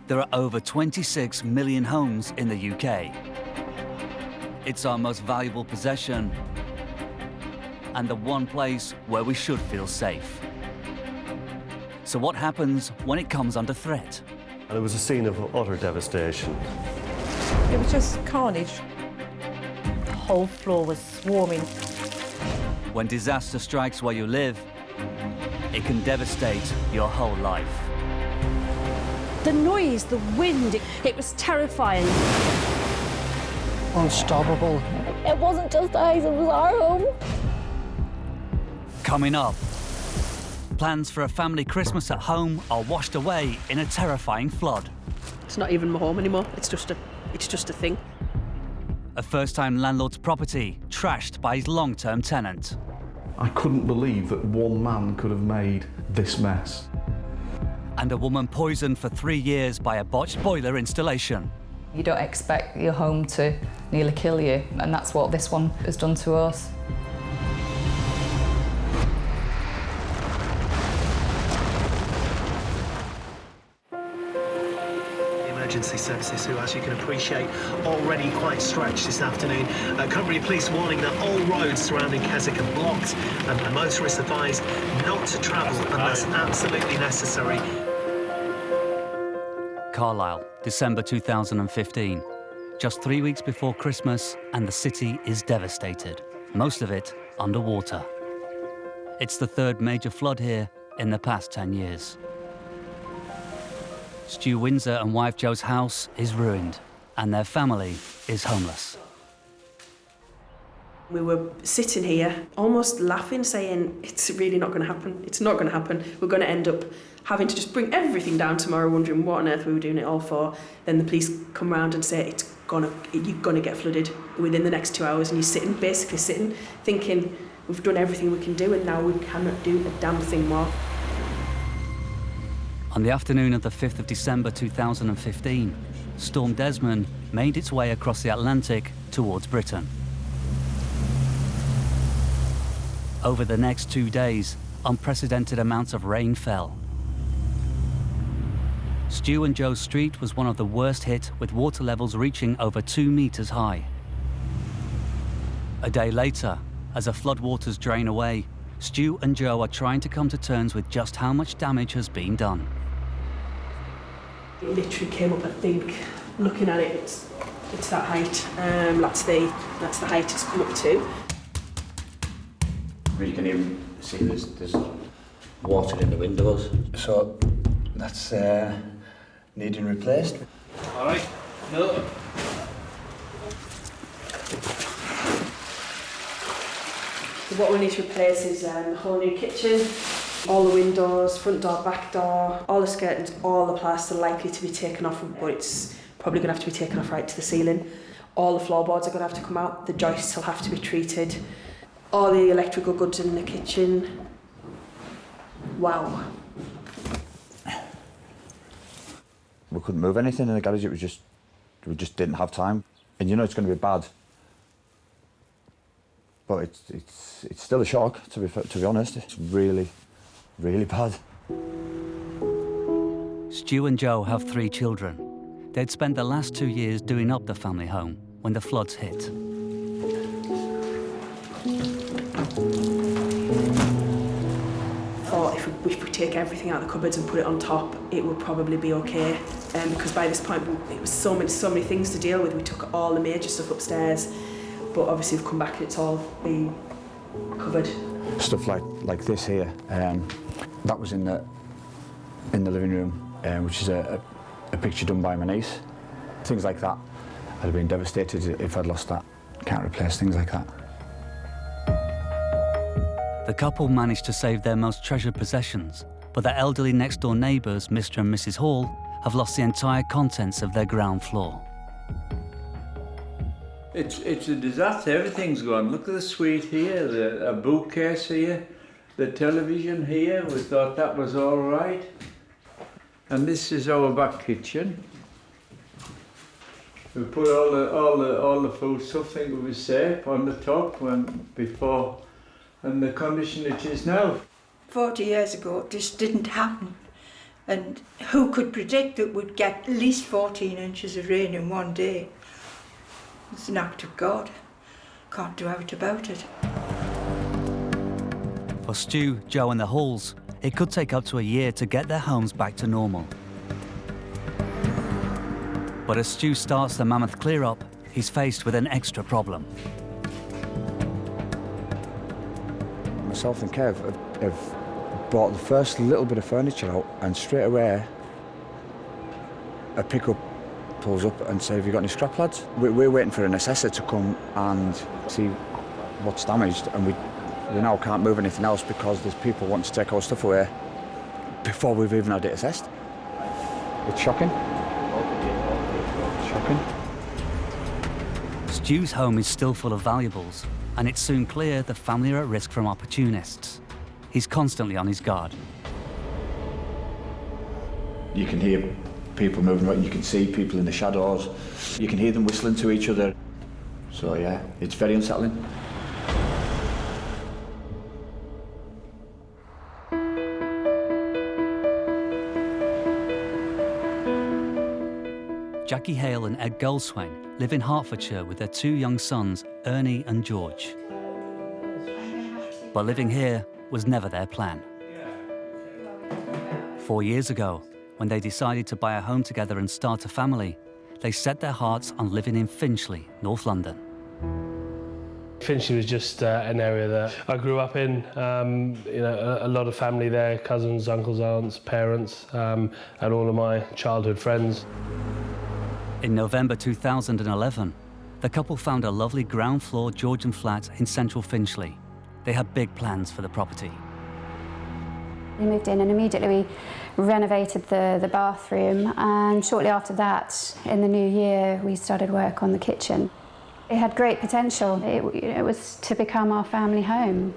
There are over 26 million homes in the UK. It's our most valuable possession and the one place where we should feel safe. So what happens when it comes under threat? And it was a scene of utter devastation. It was just carnage. The whole floor was swarming. When disaster strikes where you live, it can devastate your whole life. The noise, the wind, it was terrifying. Unstoppable. It wasn't just ours, it was our home. Coming up, plans for a family Christmas at home are washed away in a terrifying flood. It's not even my home anymore, it's just a thing. A first-time landlord's property trashed by his long-term tenant. I couldn't believe that one man could have made this mess. And a woman poisoned for 3 years by a botched boiler installation. You don't expect your home to nearly kill you, and that's what this one has done to us. Emergency services who, as you can appreciate, already quite stretched this afternoon. Cumbria Police warning that all roads surrounding Keswick are blocked and motorists advised not to travel unless absolutely necessary. Carlisle, December 2015. Just 3 weeks before Christmas and the city is devastated, most of it underwater. It's the third major flood here in the past 10 years. Stu Windsor and wife Jo's house is ruined and their family is homeless. We were sitting here almost laughing, saying, it's really not going to happen. It's not going to happen. We're going to end up having to just bring everything down tomorrow, wondering what on earth we were doing it all for. Then the police come round and say, you're going to get flooded within the next 2 hours. And you're basically sitting, thinking, we've done everything we can do and now we cannot do a damn thing more. On the afternoon of the 5th of December 2015, Storm Desmond made its way across the Atlantic towards Britain. Over the next 2 days, unprecedented amounts of rain fell. Stu and Jo's street was one of the worst hit, with water levels reaching over 2 meters high. A day later, as the floodwaters drain away, Stu and Jo are trying to come to terms with just how much damage has been done. It literally came up, I think, looking at it, it's that height. That's the height it's come up to. You can even see there's water in the windows. So that's needing replaced. All right, no. So what we need to replace is a whole new kitchen, all the windows, front door, back door, all the skirtings, all the plaster likely to be taken off, but it's probably going to have to be taken off right to the ceiling. All the floorboards are going to have to come out, the joists will have to be treated, all the electrical goods in the kitchen. Wow. We couldn't move anything in the garage, we just didn't have time. And you know it's going to be bad. But it's still a shock, to be honest. It's really, really bad. Stu and Jo have 3 children. They'd spent the last 2 years doing up the family home when the floods hit. Thought if we take everything out of the cupboards and put it on top, it would probably be okay. Because by this point, it was so many things to deal with. We took all the major stuff upstairs, but obviously we've come back and it's all been covered. Stuff like this here, that was in the living room, which is a picture done by my niece. Things like that. I'd have been devastated if I'd lost that. Can't replace things like that. The couple managed to save their most treasured possessions, but their elderly next-door neighbours, Mr. and Mrs. Hall, have lost the entire contents of their ground floor. It's a disaster. Everything's gone. Look at the suite here, a bookcase here, the television here. We thought that was all right. And this is our back kitchen. We put all the food stuff, think it was safe, on the top before, and the condition it is now. 40 years ago, this didn't happen. And who could predict that we'd get at least 14 inches of rain in one day? It's an act of God. Can't do out about it. For Stu, Joe and the Halls, it could take up to a year to get their homes back to normal. But as Stu starts the mammoth clear-up, he's faced with an extra problem. Myself and Kev have brought the first little bit of furniture out, and straight away a pickup pulls up and says, "Have you got any scrap, lads?" We're waiting for an assessor to come and see what's damaged, and we now can't move anything else because there's people wanting to take our stuff away before we've even had it assessed. It's shocking. Shocking. Stu's home is still full of valuables, and it's soon clear the family are at risk from opportunists. He's constantly on his guard. You can hear people moving around, you can see people in the shadows, you can hear them whistling to each other. So yeah, it's very unsettling. Jackie Hale and Ed Goldswain live in Hertfordshire with their 2 young sons, Ernie and George. But living here was never their plan. 4 years ago, when they decided to buy a home together and start a family, they set their hearts on living in Finchley, North London. Finchley was just an area that I grew up in. A lot of family there, cousins, uncles, aunts, parents, and all of my childhood friends. In November 2011, the couple found a lovely ground floor Georgian flat in central Finchley. They had big plans for the property. We moved in and immediately we renovated the bathroom, and shortly after that, in the new year, we started work on the kitchen. It had great potential. It was to become our family home.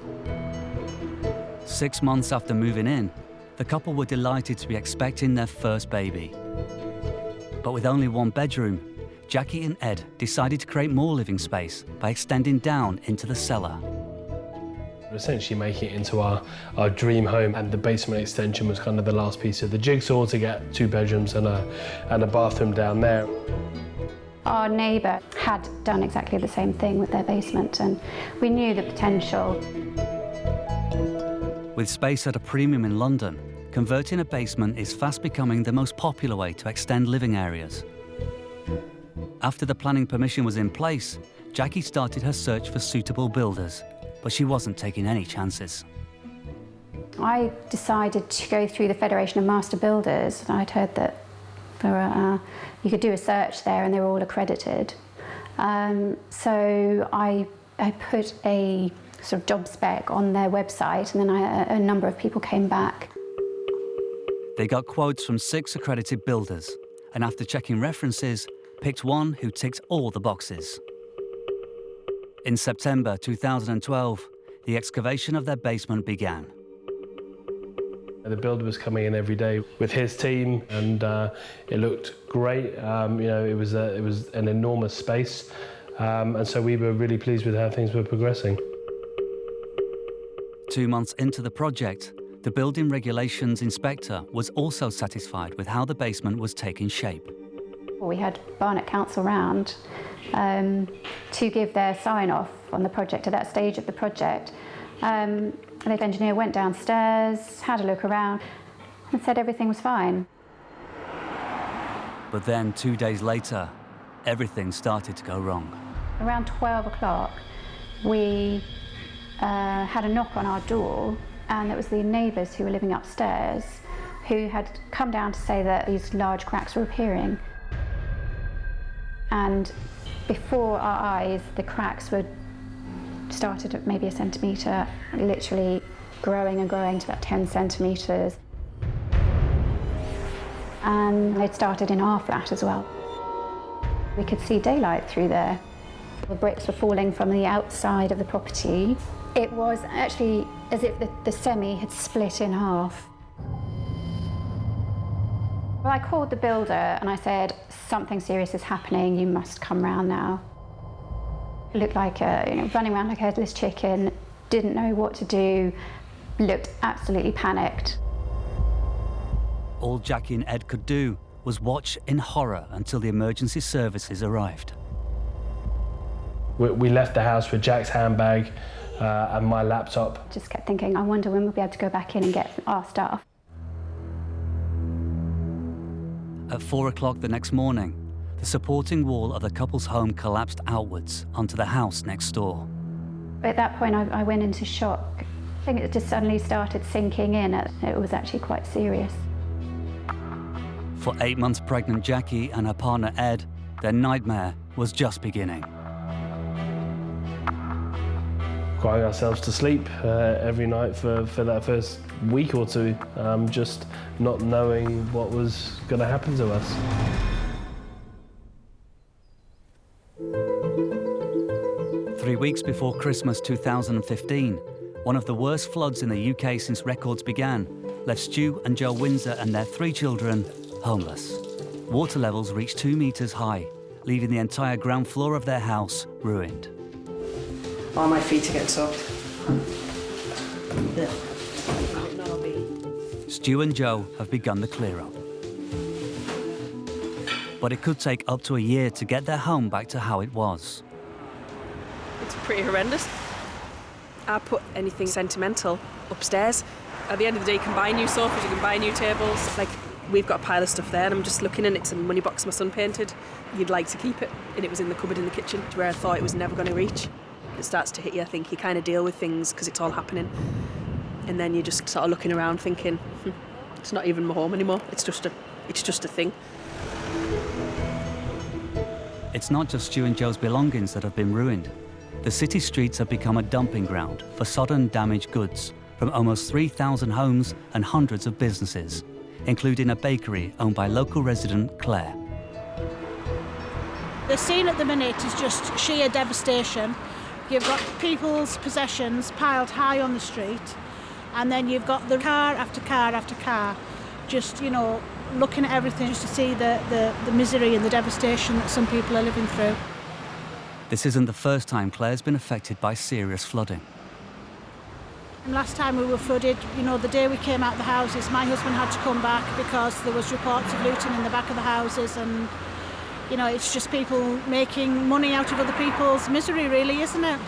6 months after moving in, the couple were delighted to be expecting their first baby. But with only 1 bedroom, Jackie and Ed decided to create more living space by extending down into the cellar. Essentially making it into our dream home, and the basement extension was kind of the last piece of the jigsaw to get 2 bedrooms and a bathroom down there. Our neighbour had done exactly the same thing with their basement, and we knew the potential. With space at a premium in London, converting a basement is fast becoming the most popular way to extend living areas. After the planning permission was in place, Jackie started her search for suitable builders, but she wasn't taking any chances. I decided to go through the Federation of Master Builders. I'd heard that you could do a search there and they were all accredited. So I put a sort of job spec on their website, and then a number of people came back. They got quotes from 6 accredited builders, and after checking references, picked one who ticked all the boxes. In September 2012, the excavation of their basement began. The builder was coming in every day with his team, and it looked great. It was an enormous space, and so we were really pleased with how things were progressing. 2 months into the project, the building regulations inspector was also satisfied with how the basement was taking shape. We had Barnet Council round to give their sign-off on the project at that stage of the project. The engineer went downstairs, had a look around, and said everything was fine. But then 2 days later, everything started to go wrong. Around 12 o'clock, we had a knock on our door, and it was the neighbours who were living upstairs who had come down to say that these large cracks were appearing. And before our eyes, the cracks were started at maybe 1 centimetre, literally growing and growing to about 10 centimetres. And they'd started in our flat as well. We could see daylight through there. The bricks were falling from the outside of the property. It was actually as if the semi had split in half. Well, I called the builder and I said, something serious is happening, you must come round now. It looked like running around like a headless chicken, didn't know what to do, looked absolutely panicked. all Jackie and Ed could do was watch in horror until the emergency services arrived. We left the house with Jack's handbag and my laptop. Just kept thinking, I wonder when we'll be able to go back in and get our stuff. At 4 o'clock the next morning, the supporting wall of the couple's home collapsed outwards onto the house next door. At that point, I went into shock. I think it just suddenly started sinking in. It was actually quite serious. For 8 months pregnant Jackie and her partner Ed, their nightmare was just beginning. Crying ourselves to sleep every night for that first week or two, just not knowing what was going to happen to us. Three weeks before Christmas 2015, one of the worst floods in the UK since records began left Stu and Joe Windsor and their 3 children homeless. Water levels reached 2 metres high, leaving the entire ground floor of their house ruined. All my feet are getting soaked. Stu and Joe have begun the clear-up. But it could take up to a year to get their home back to how it was. It's pretty horrendous. I put anything sentimental upstairs. At the end of the day, you can buy new sofas, you can buy new tables. Like, we've got a pile of stuff there, and I'm just looking, and it's a money box my son painted. You'd like to keep it, and it was in the cupboard in the kitchen, where I thought it was never going to reach. It starts to hit you. I think you kind of deal with things because it's all happening, and then you're just sort of looking around, thinking, it's not even my home anymore. It's just a thing. It's not just Stu and Joe's belongings that have been ruined. The city streets have become a dumping ground for sodden, damaged goods from almost 3,000 homes and hundreds of businesses, including a bakery owned by local resident Claire. The scene at the minute is just sheer devastation. You've got people's possessions piled high on the street, and then you've got the car after car after car, just, you know, looking at everything just to see the misery and the devastation that some people are living through. This isn't the first time Claire's been affected by serious flooding. And last time we were flooded, you know, the day we came out of the houses, my husband had to come back because there was reports of looting in the back of the houses, and, you know, it's just people making money out of other people's misery, really, isn't it?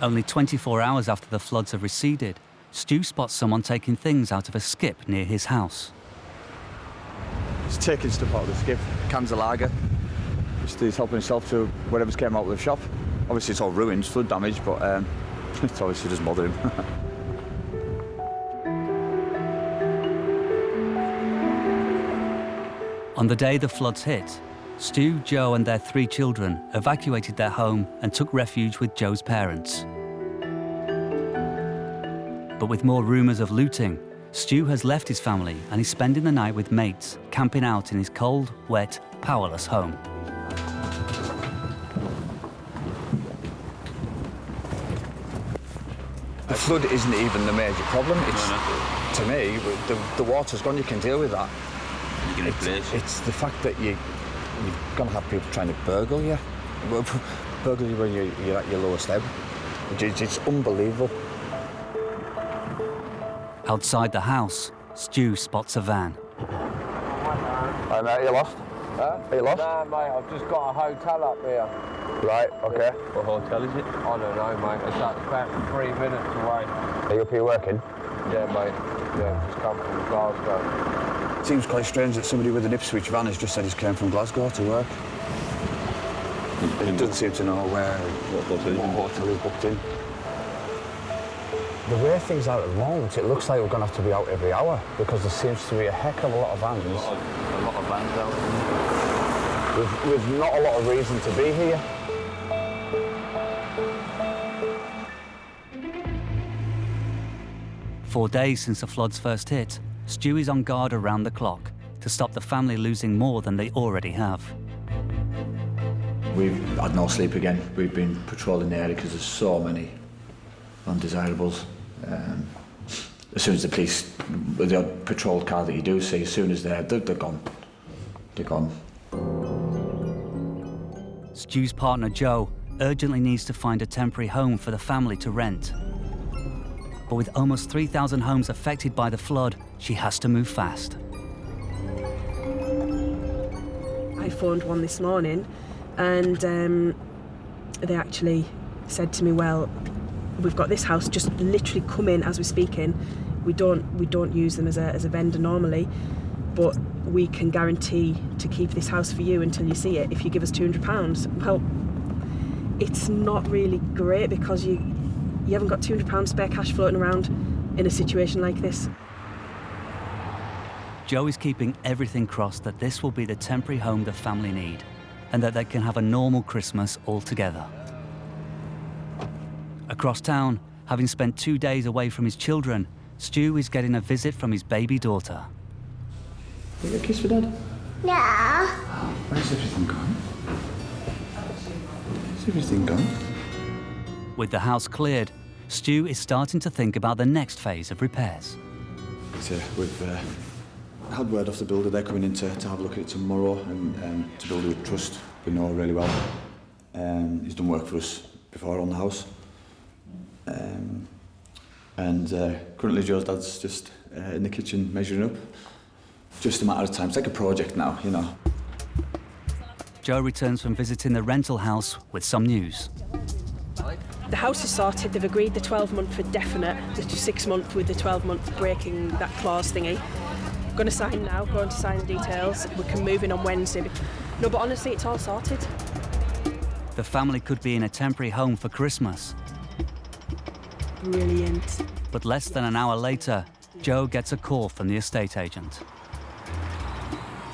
Only 24 hours after the floods have receded, Stu spots someone taking things out of a skip near his house. He's taking stuff out of the skip, cans of lager. He's helping himself to whatever's came out of the shop. Obviously it's all ruined, flood damage, but it obviously doesn't bother him. On the day the floods hit, Stu, Joe and their 3 children evacuated their home and took refuge with Joe's parents. But with more rumours of looting, Stu has left his family and is spending the night with mates, camping out in his cold, wet, powerless home. The flood isn't even the major problem. It's, to me, the water's gone, you can deal with that. It's the fact that you're going to have people trying to burgle you. Burgle you when you're at your lowest ebb. It's unbelievable. Outside the house, Stu spots a van. Hey mate, are you lost? Huh? Are you lost? Nah mate, I've just got a hotel up here. Right, okay. What hotel is it? I don't know mate, it's like about 3 minutes away. Are you up here working? Yeah mate, yeah, just come from Glasgow. It seems quite strange that somebody with an Ipswich van has just said he's came from Glasgow to work. He doesn't seem to know what hotel he's booked in. The way things are at the moment, it looks like we're going to have to be out every hour because there seems to be a heck of a lot of vans. A lot of vans out. With not a lot of reason to be here. Four days since the floods first hit, Stu is on guard around the clock to stop the family losing more than they already have. We've had no sleep again. We've been patrolling the area because there's so many undesirables. As soon as the police, the odd patrol car that you do see, as soon as they're gone. They're gone. Stu's partner Joe urgently needs to find a temporary home for the family to rent. But with almost 3,000 homes affected by the flood, she has to move fast. I phoned one this morning and they actually said to me, well, we've got this house, just literally come in as we're speaking. We don't use them as a vendor normally, but we can guarantee to keep this house for you until you see it if you give us £200. Well, it's not really great because you haven't got £200 spare cash floating around in a situation like this. Jo is keeping everything crossed that this will be the temporary home the family need and that they can have a normal Christmas all together. Across town, having spent 2 days away from his children, Stu is getting a visit from his baby daughter. You got a kiss for Dad? Yeah. Where's everything gone? Is everything gone? With the house cleared, Stu is starting to think about the next phase of repairs. So we've had word off the builder. They're coming in to have a look at it tomorrow and to build with trust. We know really well. He's done work for us before on the house. Currently Joe's dad's just in the kitchen measuring up. Just a matter of time. It's like a project now, you know. Jo returns from visiting the rental house with some news. The house is sorted. They've agreed the 12-month for definite, the 6-month with the 12-month breaking that clause thingy. I'm going to sign now, going to sign the details. We can move in on Wednesday. No, but honestly, it's all sorted. The family could be in a temporary home for Christmas. Brilliant. But less than an hour later, Jo gets a call from the estate agent.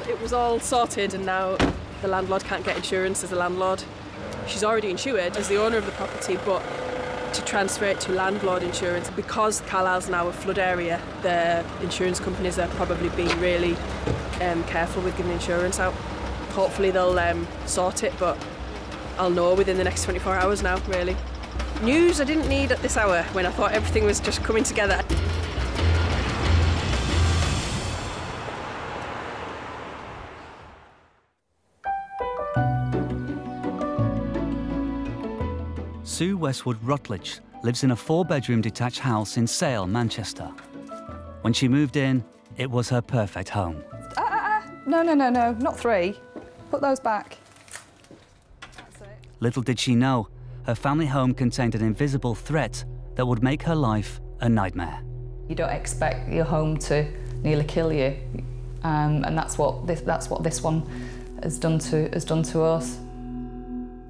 It was all sorted and now the landlord can't get insurance as a landlord. She's already insured as the owner of the property, but to transfer it to landlord insurance, because Carlisle's now a flood area, the insurance companies are probably being really careful with giving insurance out. Hopefully they'll sort it, but I'll know within the next 24 hours now, really. News I didn't need at this hour when I thought everything was just coming together. Sue Westwood Rutledge lives in a 4-bedroom detached house in Sale, Manchester. When she moved in, it was her perfect home. No, not 3. Put those back. That's it. Little did she know, her family home contained an invisible threat that would make her life a nightmare. You don't expect your home to nearly kill you, and that's what this one has done to us.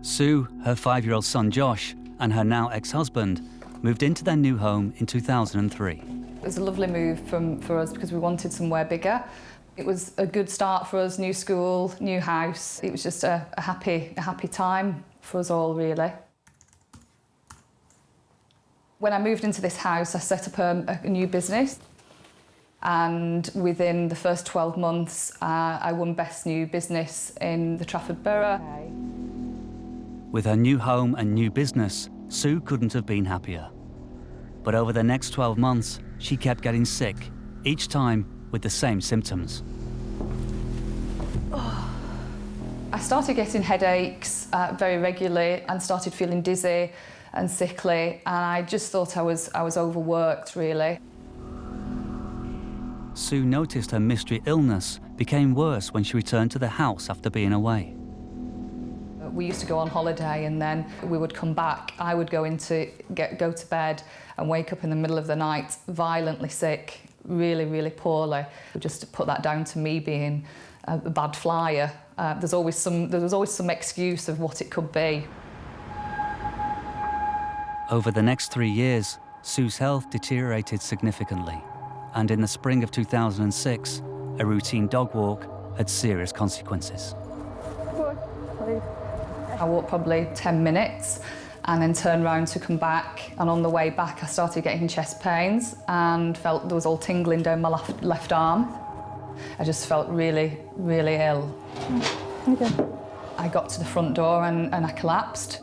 Sue, her 5-year-old son Josh, and her now ex-husband moved into their new home in 2003. It was a lovely move for us because we wanted somewhere bigger. It was a good start for us, new school, new house. It was just a happy time for us all, really. When I moved into this house, I set up a new business. And within the first 12 months, I won Best New Business in the Trafford Borough. With her new home and new business, Sue couldn't have been happier. But over the next 12 months, she kept getting sick, each time with the same symptoms. I started getting headaches very regularly and started feeling dizzy and sickly, and I just thought I was overworked, really. Sue noticed her mystery illness became worse when she returned to the house after being away. We used to go on holiday and then we would come back. I would go to bed and wake up in the middle of the night violently sick, really poorly. We just put that down to me being a bad flyer. There was always some excuse of what it could be. Over the next 3 years, Sue's health deteriorated significantly, and in the spring of 2006, a routine dog walk had serious consequences. I walked probably 10 minutes and then turned round to come back, and on the way back I started getting chest pains and felt there was all tingling down my left arm. I just felt really ill. Okay. I got to the front door and I collapsed.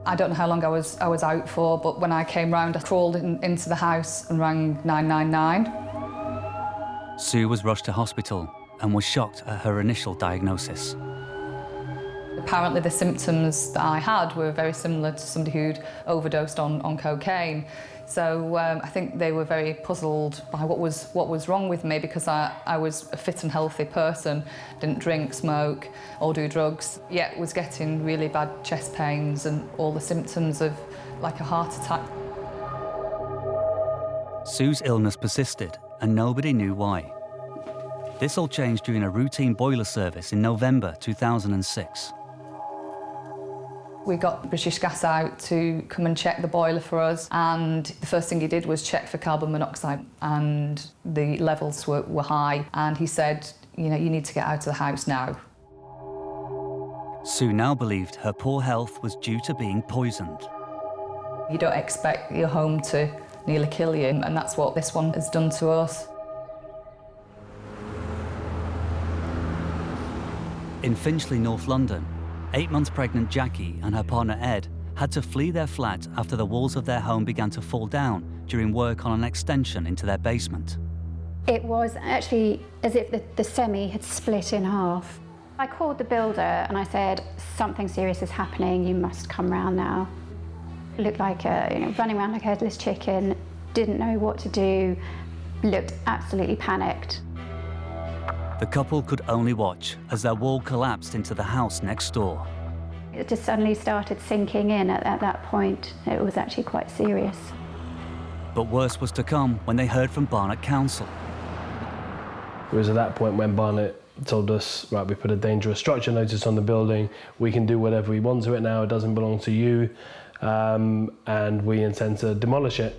I don't know how long I was out for, but when I came round I crawled into the house and rang 999. Sue was rushed to hospital and was shocked at her initial diagnosis. Apparently the symptoms that I had were very similar to somebody who'd overdosed on cocaine. So I think they were very puzzled by what was wrong with me, because I was a fit and healthy person, didn't drink, smoke or do drugs, yet was getting really bad chest pains and all the symptoms of like a heart attack. Sue's illness persisted and nobody knew why. This all changed during a routine boiler service in November 2006. We got British Gas out to come and check the boiler for us, and the first thing he did was check for carbon monoxide, and the levels were high, and he said, you know, you need to get out of the house now. Sue now believed her poor health was due to being poisoned. You don't expect your home to nearly kill you, and that's what this one has done to us. In Finchley, North London, 8 months pregnant Jackie and her partner Ed had to flee their flat after the walls of their home began to fall down during work on an extension into their basement. It was actually as if the semi had split in half. I called the builder and I said, something serious is happening, you must come round now. It looked like running around like a headless chicken, didn't know what to do, looked absolutely panicked. The couple could only watch as their wall collapsed into the house next door. It just suddenly started sinking in at that point. It was actually quite serious. But worse was to come when they heard from Barnet Council. It was at that point when Barnet told us, right, we put a dangerous structure notice on the building, we can do whatever we want to it now, it doesn't belong to you, and we intend to demolish it.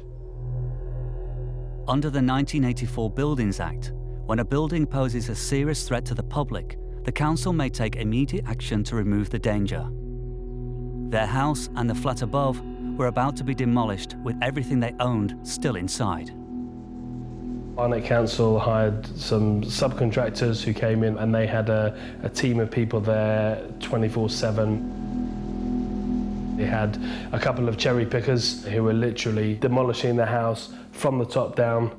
Under the 1984 Buildings Act, when a building poses a serious threat to the public, the council may take immediate action to remove the danger. Their house and the flat above were about to be demolished with everything they owned still inside. Barnet Council hired some subcontractors who came in, and they had a team of people there 24/7. They had a couple of cherry pickers who were literally demolishing the house from the top down.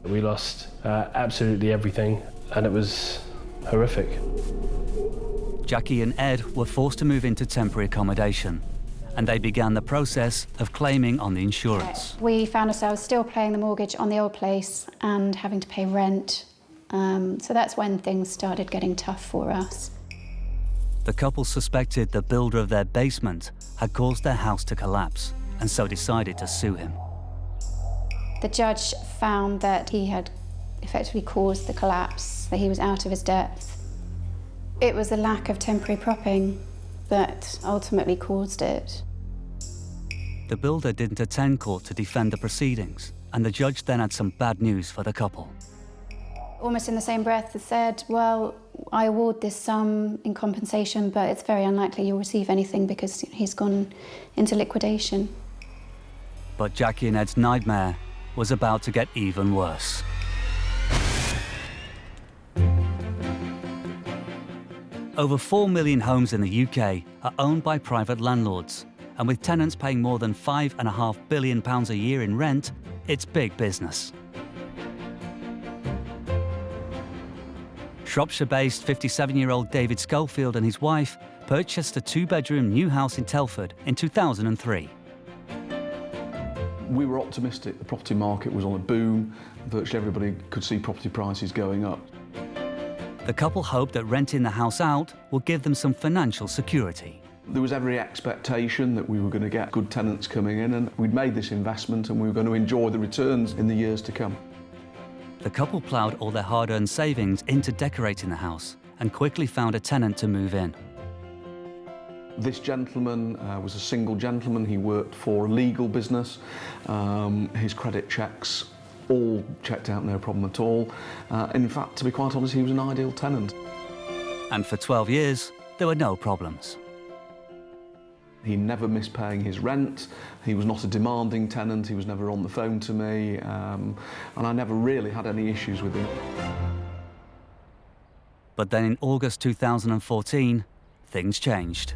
We lost absolutely everything, and it was horrific. Jackie and Ed were forced to move into temporary accommodation, and they began the process of claiming on the insurance. We found ourselves still paying the mortgage on the old place and having to pay rent. So that's when things started getting tough for us. The couple suspected the builder of their basement had caused their house to collapse, and so decided to sue him. The judge found that he had effectively caused the collapse, that he was out of his depth. It was a lack of temporary propping that ultimately caused it. The builder didn't attend court to defend the proceedings, and the judge then had some bad news for the couple. Almost in the same breath, it said, well, I award this sum in compensation, but it's very unlikely you'll receive anything because he's gone into liquidation. But Jackie and Ed's nightmare was about to get even worse. Over 4 million homes in the UK are owned by private landlords, and with tenants paying more than £5.5 billion a year in rent, it's big business. Shropshire-based 57-year-old David Schofield and his wife purchased a 2-bedroom new house in Telford in 2003. We were optimistic. The property market was on a boom. Virtually everybody could see property prices going up. The couple hoped that renting the house out would give them some financial security. There was every expectation that we were going to get good tenants coming in, and we'd made this investment and we were going to enjoy the returns in the years to come. The couple ploughed all their hard-earned savings into decorating the house and quickly found a tenant to move in. This gentleman was a single gentleman. He worked for a legal business. His credit checks all checked out, no problem at all. In fact, to be quite honest, he was an ideal tenant. And for 12 years, there were no problems. He never missed paying his rent. He was not a demanding tenant. He was never on the phone to me. And I never really had any issues with him. But then in August 2014, things changed.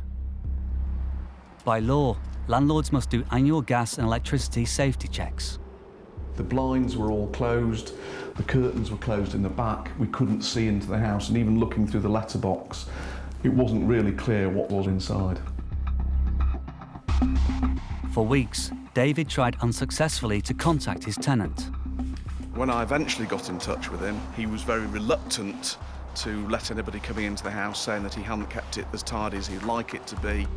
By law, landlords must do annual gas and electricity safety checks. The blinds were all closed, the curtains were closed in the back, we couldn't see into the house, and even looking through the letterbox, It wasn't really clear what was inside. For weeks, David tried unsuccessfully to contact his tenant. When I eventually got in touch with him, he was very reluctant to let anybody coming into the house, saying that he hadn't kept it as tidy as he'd like it to be.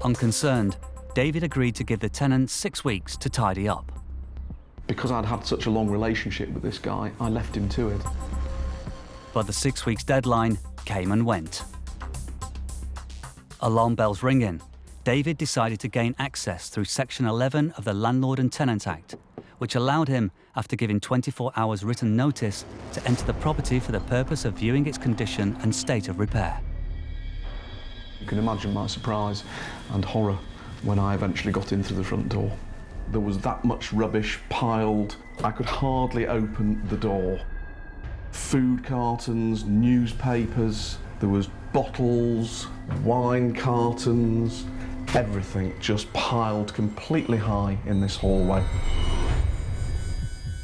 Unconcerned, David agreed to give the tenant 6 weeks to tidy up. Because I'd had such a long relationship with this guy, I left him to it. But the 6 weeks deadline came and went. Alarm bells ringing, David decided to gain access through Section 11 of the Landlord and Tenant Act, which allowed him, after giving 24 hours written notice, to enter the property for the purpose of viewing its condition and state of repair. You can imagine my surprise and horror when I eventually got in through the front door. There was that much rubbish piled, I could hardly open the door. Food cartons, newspapers, there was bottles, wine cartons, everything just piled completely high in this hallway.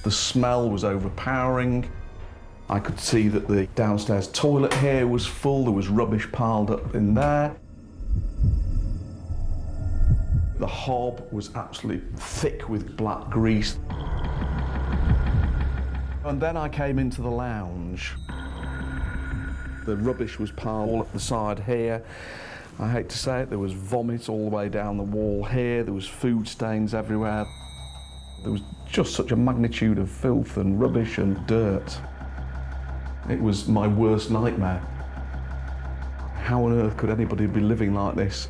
The smell was overpowering. I could see that the downstairs toilet here was full, there was rubbish piled up in there. The hob was absolutely thick with black grease. And then I came into the lounge. The rubbish was piled all up the side here. I hate to say it, there was vomit all the way down the wall here, there was food stains everywhere. There was just such a magnitude of filth and rubbish and dirt. It was my worst nightmare. How on earth could anybody be living like this?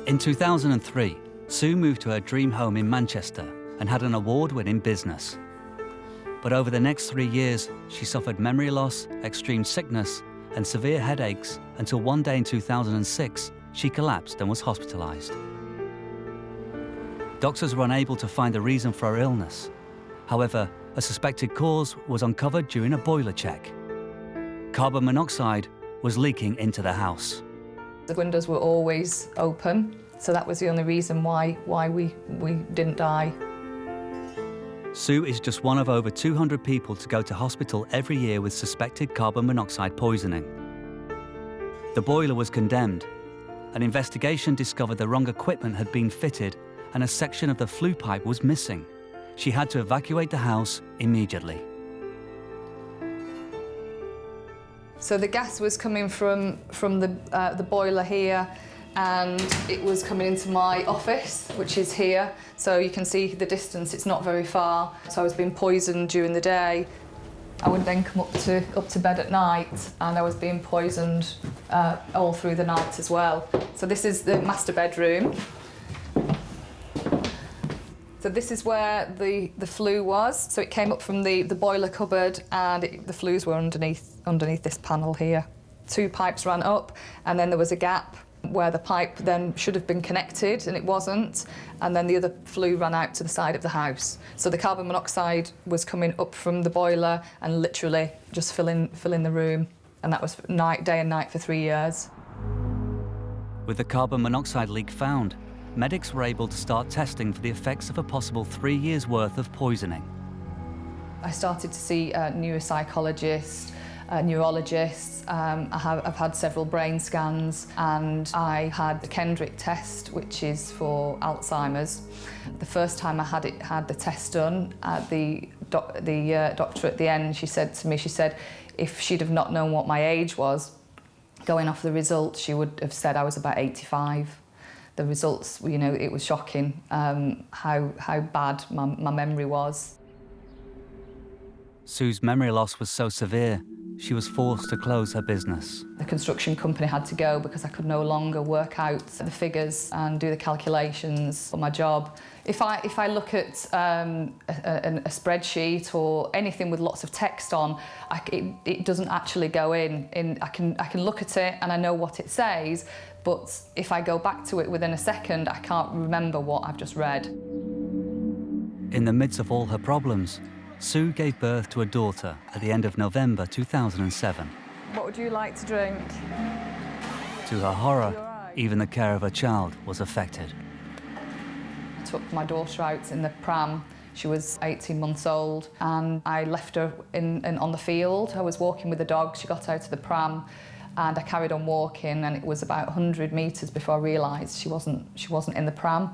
In 2003, Sue moved to her dream home in Manchester and had an award-winning business. But over the next 3 years, she suffered memory loss, extreme sickness, and severe headaches until one day in 2006, she collapsed and was hospitalized. Doctors were unable to find the reason for her illness. However, a suspected cause was uncovered during a boiler check. Carbon monoxide was leaking into the house. The windows were always open, so that was the only reason why we didn't die. Sue is just one of over 200 people to go to hospital every year with suspected carbon monoxide poisoning. The boiler was condemned. An investigation discovered the wrong equipment had been fitted and a section of the flue pipe was missing. She had to evacuate the house immediately. So the gas was coming from the boiler here, and it was coming into my office, which is here. So you can see the distance, it's not very far. So I was being poisoned during the day. I would then come up to bed at night, and I was being poisoned all through the night as well. So this is the master bedroom. So this is where the flue was. So it came up from the boiler cupboard, and the flues were underneath this panel here. 2 pipes ran up, and then there was a gap where the pipe then should have been connected, and it wasn't, and then the other flue ran out to the side of the house. So the carbon monoxide was coming up from the boiler and literally just filling the room, and that was day and night for 3 years. With the carbon monoxide leak found, medics were able to start testing for the effects of a possible 3 years' worth of poisoning. I started to see neuropsychologists, neurologists. I've had several brain scans, and I had the Kendrick test, which is for Alzheimer's. The first time I had the test done, the doctor at the end, she said to me, if she'd have not known what my age was, going off the results, she would have said I was about 85. The results, you know, it was shocking how bad my memory was. Sue's memory loss was so severe, she was forced to close her business. The construction company had to go because I could no longer work out the figures and do the calculations for my job. If I look at a spreadsheet or anything with lots of text on, it doesn't actually go in. I can look at it and I know what it says, but if I go back to it within a second, I can't remember what I've just read. In the midst of all her problems, Sue gave birth to a daughter at the end of November 2007. What would you like to drink? To her horror, even the care of her child was affected. I took my daughter out in the pram. She was 18 months old and I left her on the field. I was walking with the dog, she got out of the pram and I carried on walking, and it was about 100 metres before I realised she wasn't in the pram.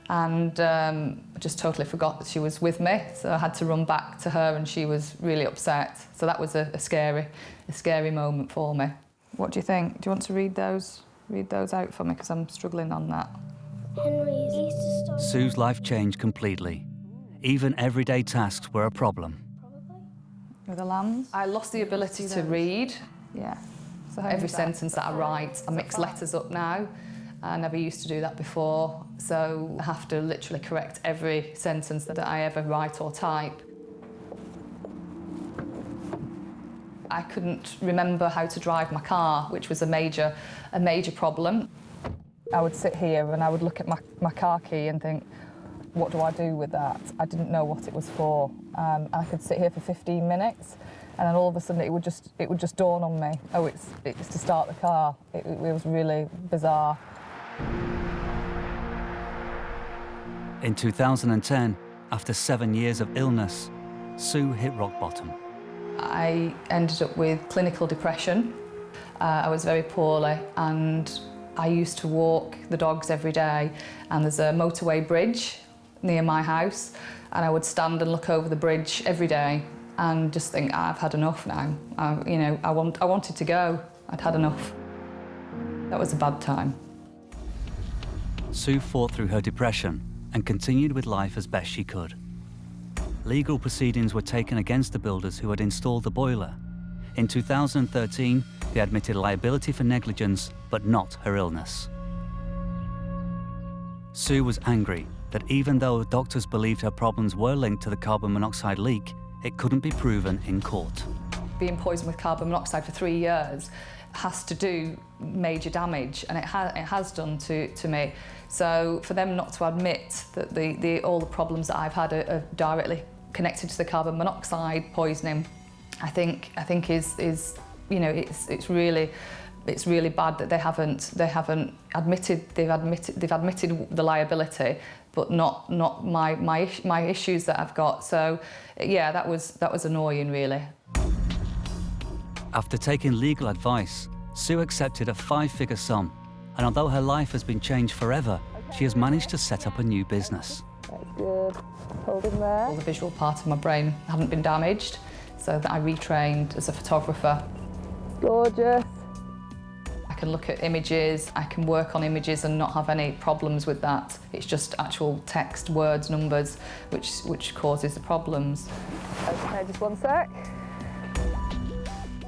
And I just totally forgot that she was with me, so I had to run back to her and she was really upset. So that was a scary moment for me. What do you think? Do you want to read those out for me, because I'm struggling on that. Sue's life changed completely. Even everyday tasks were a problem. With the lambs? I lost the ability to read. Yeah. So every sentence that I write, I mix letters up now. I never used to do that before, so I have to literally correct every sentence that I ever write or type. I couldn't remember how to drive my car, which was a major problem. I would sit here and I would look at my car key and think, what do I do with that? I didn't know what it was for. I could sit here for 15 minutes and then all of a sudden it would just dawn on me, oh, it's to start the car. It was really bizarre. In 2010, after 7 years of illness, Sue hit rock bottom. I ended up with clinical depression. I was very poorly and I used to walk the dogs every day, and there's a motorway bridge near my house and I would stand and look over the bridge every day and just think, I've had enough now. I wanted to go. I'd had enough. That was a bad time. Sue fought through her depression and continued with life as best she could. Legal proceedings were taken against the builders who had installed the boiler. In 2013, they admitted liability for negligence, but not her illness. Sue was angry that even though doctors believed her problems were linked to the carbon monoxide leak, it couldn't be proven in court. Being poisoned with carbon monoxide for 3 years has to do major damage, and it has done to me. So for them not to admit that all the problems that I've had are directly connected to the carbon monoxide poisoning, I think is it's really bad that they haven't admitted they've admitted the liability, but not my issues that I've got. So yeah, that was annoying, really. After taking legal advice, Sue accepted a 5-figure sum, and although her life has been changed forever, she has managed to set up a new business. That's good. Hold in there. All the visual part of my brain hadn't been damaged, so that I retrained as a photographer. Gorgeous. I can look at images, I can work on images and not have any problems with that. It's just actual text, words, numbers, which causes the problems. Okay, just one sec.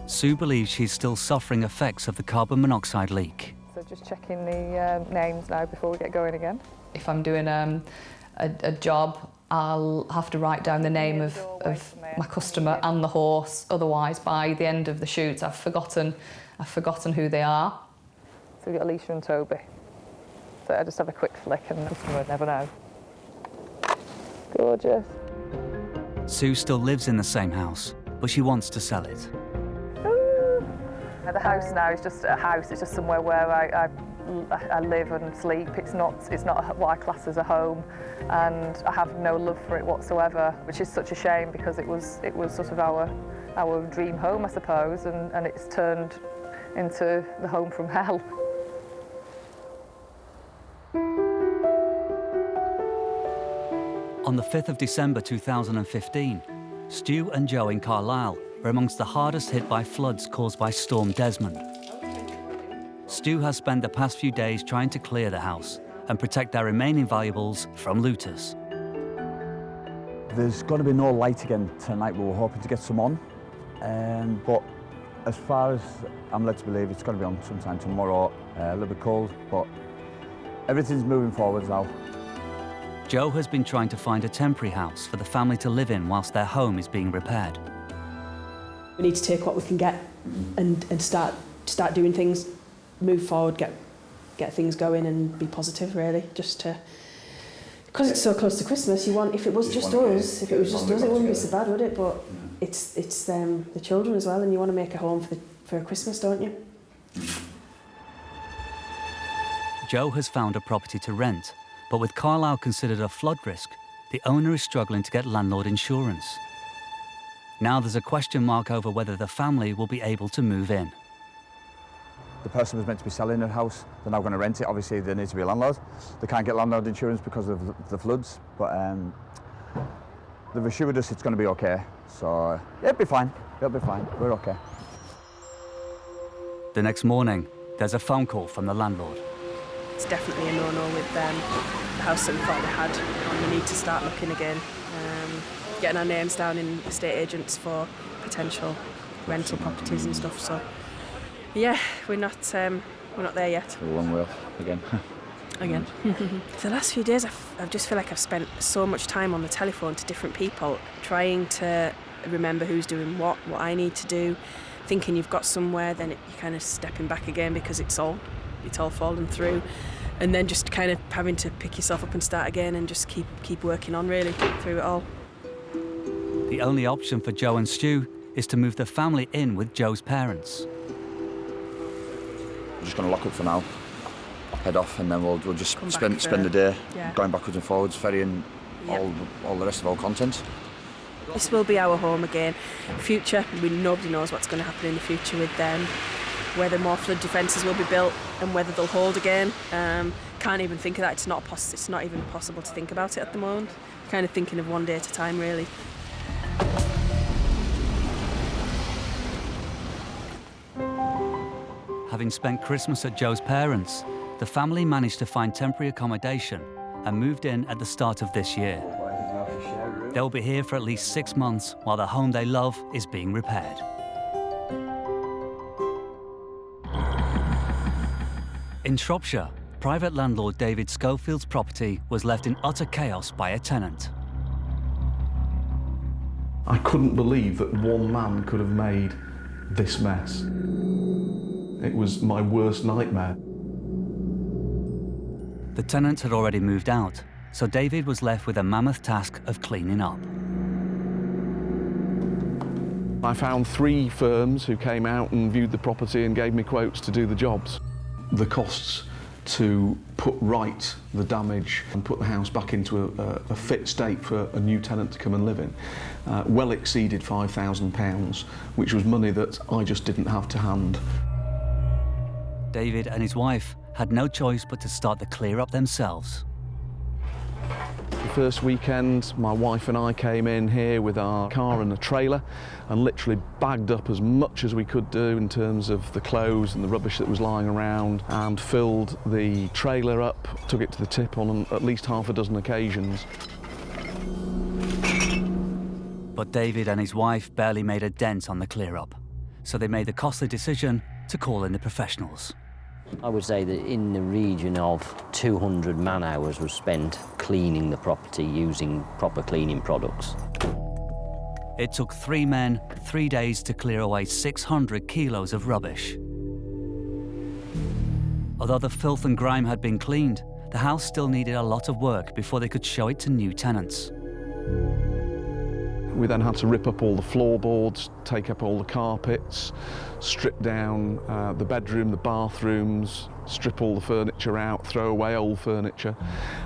Sue believes she's still suffering effects of the carbon monoxide leak. So just checking the names now before we get going again. If I'm doing a job, I'll have to write down the name of my customer and the horse. Otherwise, by the end of the shoot, I've forgotten who they are. So we've got Alicia and Toby. So I just have a quick flick and the customer would never know. Gorgeous. Sue still lives in the same house, but she wants to sell it. The house now is just a house. It's just somewhere where I live and sleep. It's not what I class as a home, and I have no love for it whatsoever, which is such a shame because it was sort of our dream home, I suppose, and it's turned into the home from hell. On the 5th of December 2015, Stu and Joe in Carlisle were amongst the hardest hit by floods caused by Storm Desmond. Stu has spent the past few days trying to clear the house and protect their remaining valuables from looters. There's going to be no light again tonight. We were hoping to get some on, but as far as I'm led to believe, it's going to be on sometime tomorrow. A little bit cold, but everything's moving forwards now. Joe has been trying to find a temporary house for the family to live in whilst their home is being repaired. We need to take what we can get and start doing things, move forward, get things going and be positive, really, just to... Because it's so close to Christmas, you want, if it was just us, it wouldn't be so bad, would it? But it's the children as well, and you want to make a home for Christmas, don't you? Joe has found a property to rent, but with Carlisle considered a flood risk, the owner is struggling to get landlord insurance. Now there's a question mark over whether the family will be able to move in. The person was meant to be selling their house, they're now going to rent it. Obviously, there needs to be a landlord. They can't get landlord insurance because of the floods, but they've assured us it's going to be okay. So it'll be fine. It'll be fine. We're okay. The next morning, there's a phone call from the landlord. It's definitely a no-no with the house that we thought we had, and we need to start looking again. Getting our names down in estate agents for potential rental properties and stuff. So, yeah, we're not there yet. A long way off again. Again. The last few days, I just feel like I've spent so much time on the telephone to different people, trying to remember who's doing what I need to do, thinking you've got somewhere, then you're kind of stepping back again because it's all fallen through, and then just kind of having to pick yourself up and start again and just keep working on really through it all. The only option for Joe and Stu is to move the family in with Joe's parents. We're just going to lock up for now, head off, and then we'll just spend the day going backwards and forwards, ferrying all the rest of our content. This will be our home again. Future, nobody knows what's going to happen in the future with them, whether more flood defences will be built and whether they'll hold again. Can't even think of that. It's not even possible to think about it at the moment. Kind of thinking of one day at a time, really. Having spent Christmas at Joe's parents', the family managed to find temporary accommodation and moved in at the start of this year. They'll be here for at least 6 months while the home they love is being repaired. In Shropshire, private landlord David Schofield's property was left in utter chaos by a tenant. I couldn't believe that one man could have made this mess. It was my worst nightmare. The tenant had already moved out, so David was left with a mammoth task of cleaning up. I found 3 firms who came out and viewed the property and gave me quotes to do the jobs. The costs to put right the damage and put the house back into a fit state for a new tenant to come and live in well exceeded £5,000, which was money that I just didn't have to hand. David and his wife had no choice but to start the clear up themselves. The first weekend, my wife and I came in here with our car and a trailer and literally bagged up as much as we could do in terms of the clothes and the rubbish that was lying around, and filled the trailer up, took it to the tip on at least half a dozen occasions. But David and his wife barely made a dent on the clear up, so they made the costly decision to call in the professionals. I would say that in the region of 200 man-hours was spent cleaning the property using proper cleaning products. It took 3 men, 3 days to clear away 600 kilos of rubbish. Although the filth and grime had been cleaned, the house still needed a lot of work before they could show it to new tenants. We then had to rip up all the floorboards, take up all the carpets, strip down the bedroom, the bathrooms, strip all the furniture out, throw away old furniture,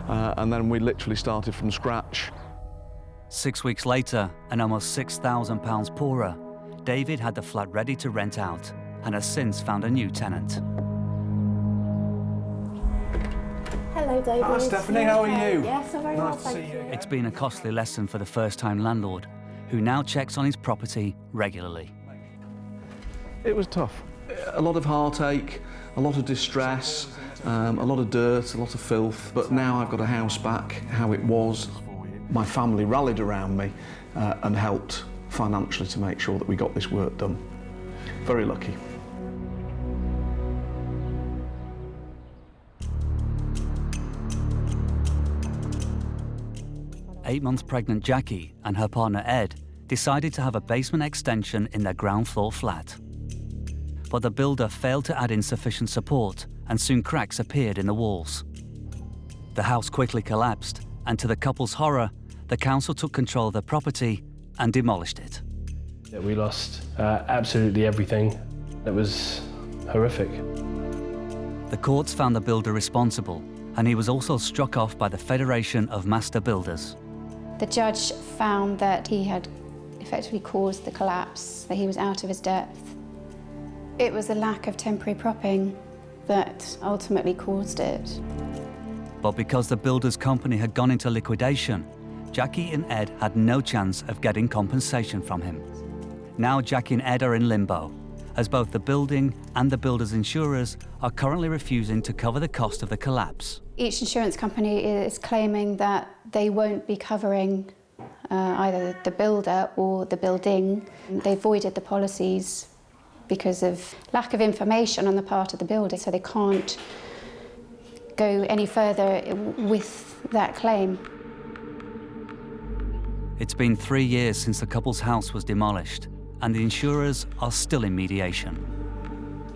and then we literally started from scratch. 6 weeks later, and almost £6,000 poorer, David had the flat ready to rent out and has since found a new tenant. Hello, David. Hi, Stephanie, how are you? Yes, I'm very well, Nice to thank see you. It's been a costly lesson for the first-time landlord, who now checks on his property regularly. It was tough. A lot of heartache, a lot of distress, a lot of dirt, a lot of filth, but now I've got a house back how it was. My family rallied around me and helped financially to make sure that we got this work done. Very lucky. Eight-month pregnant Jackie and her partner Ed decided to have a basement extension in their ground floor flat. But the builder failed to add in sufficient support, and soon cracks appeared in the walls. The house quickly collapsed, and to the couple's horror, the council took control of the property and demolished it. We lost absolutely everything. It was horrific. The courts found the builder responsible, and he was also struck off by the Federation of Master Builders. The judge found that he had effectively caused the collapse, that he was out of his depth. It was a lack of temporary propping that ultimately caused it. But because the builder's company had gone into liquidation, Jackie and Ed had no chance of getting compensation from him. Now Jackie and Ed are in limbo, as both the building and the builder's insurers are currently refusing to cover the cost of the collapse. Each insurance company is claiming that they won't be covering either the builder or the building. They voided the policies because of lack of information on the part of the builder, so they can't go any further with that claim. It's been 3 years since the couple's house was demolished, and the insurers are still in mediation.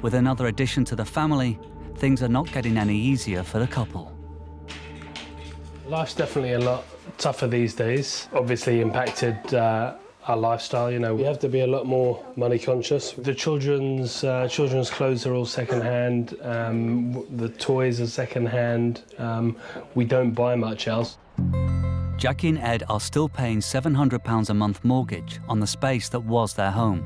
With another addition to the family, things are not getting any easier for the couple. Life's definitely a lot tougher these days. Obviously impacted our lifestyle. You know, we have to be a lot more money conscious. The children's clothes are all second-hand. The toys are second-hand. We don't buy much else. Jackie and Ed are still paying £700 a month mortgage on the space that was their home.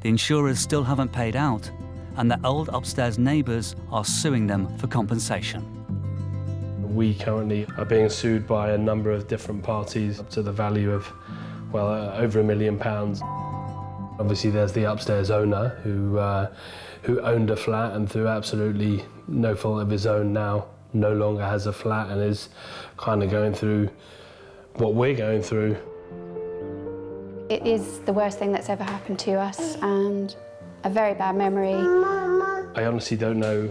The insurers still haven't paid out, and the old upstairs neighbours are suing them for compensation. We currently are being sued by a number of different parties up to the value of, well, over £1 million. Obviously there's the upstairs owner who owned a flat and through absolutely no fault of his own now no longer has a flat and is kind of going through what we're going through. It is the worst thing that's ever happened to us and a very bad memory. I honestly don't know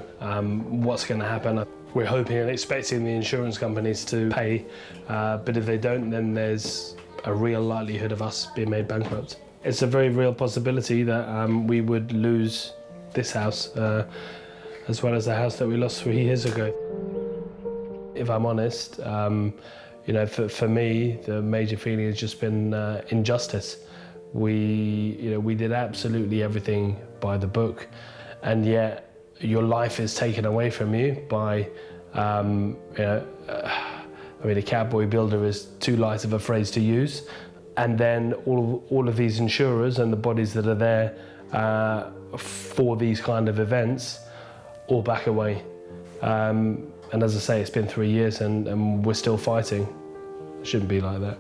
what's going to happen. We're hoping and expecting the insurance companies to pay, but if they don't, then there's a real likelihood of us being made bankrupt. It's a very real possibility that we would lose this house, as well as the house that we lost 3 years ago. If I'm honest, you know, for me, the major feeling has just been injustice. We did absolutely everything by the book, and yet your life is taken away from you by, I mean, a cowboy builder is too light of a phrase to use, and then all of these insurers and the bodies that are there for these kind of events all back away. And as I say, it's been 3 years and we're still fighting. It shouldn't be like that.